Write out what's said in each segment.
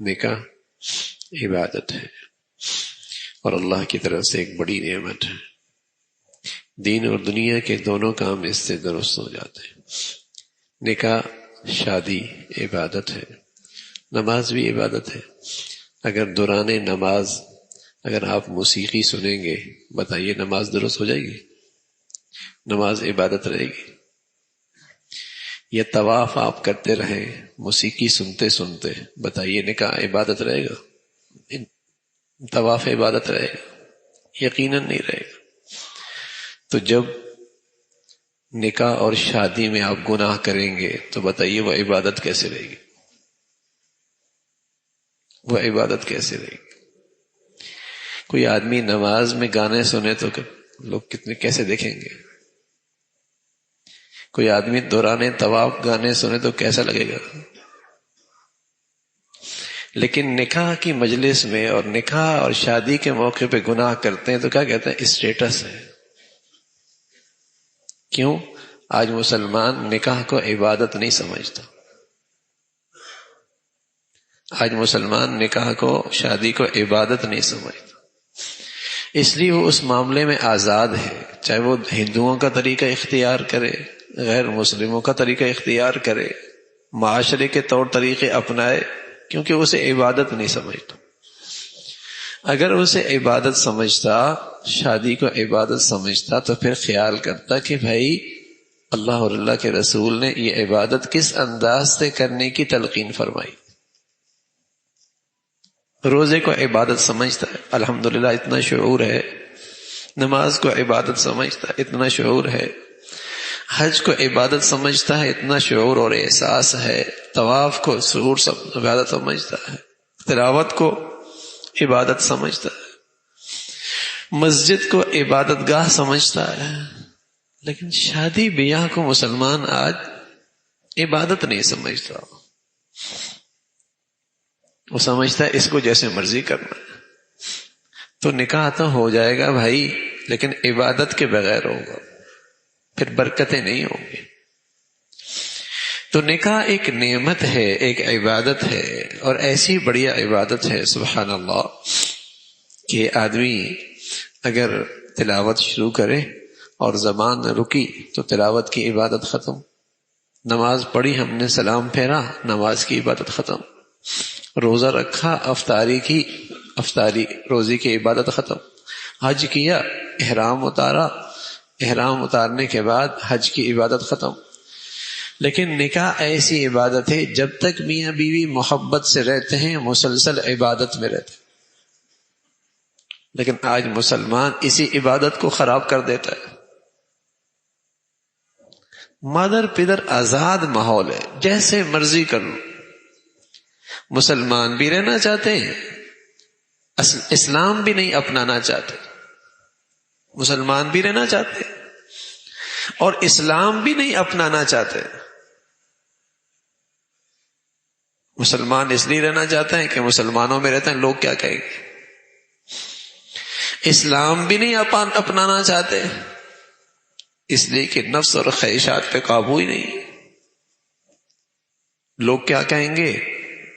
نکاح عبادت ہے اور اللہ کی طرف سے ایک بڑی نعمت ہے. دین اور دنیا کے دونوں کام اس سے درست ہو جاتے ہیں. نکاح شادی عبادت ہے، نماز بھی عبادت ہے. اگر دوران نماز اگر آپ موسیقی سنیں گے، بتائیے نماز درست ہو جائے گی؟ نماز عبادت رہے گی؟ یہ طواف آپ کرتے رہیں موسیقی سنتے سنتے، بتائیے نکاح عبادت رہے گا؟ طواف عبادت رہے گا؟ یقیناً نہیں رہے گا. تو جب نکاح اور شادی میں آپ گناہ کریں گے تو بتائیے وہ عبادت کیسے رہے گی؟ وہ عبادت کیسے رہے گی؟ کوئی آدمی نماز میں گانے سنے تو لوگ کتنے کیسے دیکھیں گے؟ کوئی آدمی دوران طواف گانے سنے تو کیسا لگے گا؟ لیکن نکاح کی مجلس میں اور نکاح اور شادی کے موقع پہ گناہ کرتے ہیں تو کیا کہتے ہیں؟ اسٹیٹس ہے. کیوں؟ آج مسلمان نکاح کو عبادت نہیں سمجھتا. آج مسلمان نکاح کو، شادی کو عبادت نہیں سمجھتا. اس لیے وہ اس معاملے میں آزاد ہے، چاہے وہ ہندوؤں کا طریقہ اختیار کرے، غیر مسلموں کا طریقہ اختیار کرے، معاشرے کے طور طریقے اپنائے، کیونکہ اسے عبادت نہیں سمجھتا. اگر اسے عبادت سمجھتا، شادی کو عبادت سمجھتا، تو پھر خیال کرتا کہ بھائی اللہ اور اللہ کے رسول نے یہ عبادت کس انداز سے کرنے کی تلقین فرمائی. روزے کو عبادت سمجھتا ہے، الحمدللہ اتنا شعور ہے. نماز کو عبادت سمجھتا ہے، اتنا شعور ہے. حج کو عبادت سمجھتا ہے، اتنا شعور اور احساس ہے. طواف کو شعور عبادت سمجھتا ہے. تلاوت کو عبادت سمجھتا ہے. مسجد کو عبادت گاہ سمجھتا ہے. لیکن شادی بیاہ کو مسلمان آج عبادت نہیں سمجھتا. وہ سمجھتا ہے اس کو جیسے مرضی کرنا ہے. تو نکاح تو ہو جائے گا بھائی، لیکن عبادت کے بغیر ہوگا، پھر برکتیں نہیں ہوں گی. تو نکاح ایک نعمت ہے، ایک عبادت ہے، اور ایسی بڑھیا عبادت ہے سبحان اللہ کہ آدمی اگر تلاوت شروع کرے اور زبان رکی تو تلاوت کی عبادت ختم. نماز پڑھی، ہم نے سلام پھیرا، نماز کی عبادت ختم. روزہ رکھا، افطاری روزے کی عبادت ختم. حج کیا، احرام اتارا، احرام اتارنے کے بعد حج کی عبادت ختم. لیکن نکاح ایسی عبادت ہے جب تک میاں بیوی محبت سے رہتے ہیں مسلسل عبادت میں رہتے ہیں. لیکن آج مسلمان اسی عبادت کو خراب کر دیتا ہے. مادر پدر آزاد ماحول ہے، جیسے مرضی کر لو. مسلمان بھی رہنا چاہتے ہیں، اسلام بھی نہیں اپنانا چاہتے. مسلمان بھی رہنا چاہتے اور اسلام بھی نہیں اپنانا چاہتے. مسلمان اس لیے رہنا چاہتے ہیں کہ مسلمانوں میں رہتے ہیں، لوگ کیا کہیں گے. اسلام بھی نہیں اپنانا چاہتے اس لیے کہ نفس اور خواہشات پہ قابو ہی نہیں. لوگ کیا کہیں گے،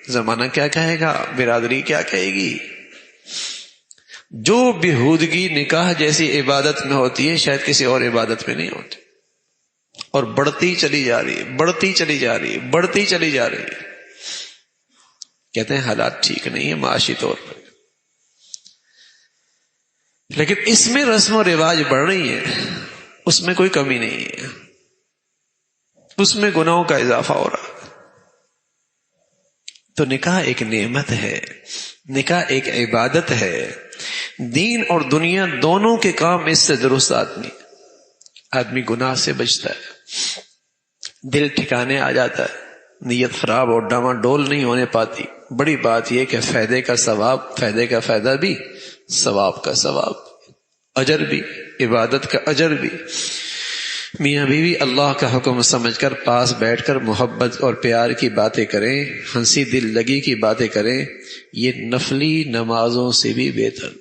زمانہ کیا کہے گا، برادری کیا کہے گی. جو بےہودگی نکاح جیسی عبادت میں ہوتی ہے شاید کسی اور عبادت میں نہیں ہوتی، اور بڑھتی چلی جا رہی ہے، بڑھتی چلی جا رہی ہے، بڑھتی چلی جا رہی ہے. کہتے ہیں حالات ٹھیک نہیں ہے معاشی طور پر، لیکن اس میں رسم و رواج بڑھ رہی ہے، اس میں کوئی کمی نہیں ہے، اس میں گناہوں کا اضافہ ہو رہا ہے. تو نکاح ایک نعمت ہے، نکاح ایک عبادت ہے. دین اور دنیا دونوں کے کام اس سے درست آدمی گناہ سے بچتا ہے، دل ٹھکانے آ جاتا ہے، نیت خراب اور ڈاما ڈول نہیں ہونے پاتی. بڑی بات یہ کہ فائدے کا ثواب، فائدے کا فائدہ بھی، ثواب کا ثواب، اجر بھی، عبادت کا اجر بھی. میاں بیوی اللہ کا حکم سمجھ کر پاس بیٹھ کر محبت اور پیار کی باتیں کریں، ہنسی دل لگی کی باتیں کریں، یہ نفلی نمازوں سے بھی بہتر،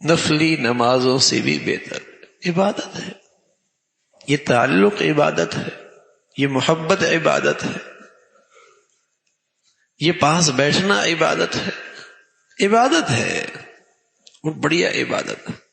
نفلی نمازوں سے بھی بہتر عبادت ہے. یہ تعلق عبادت ہے، یہ محبت عبادت ہے. یہ پاس بیٹھنا عبادت ہے، عبادت ہے اور بڑھیا عبادت ہے۔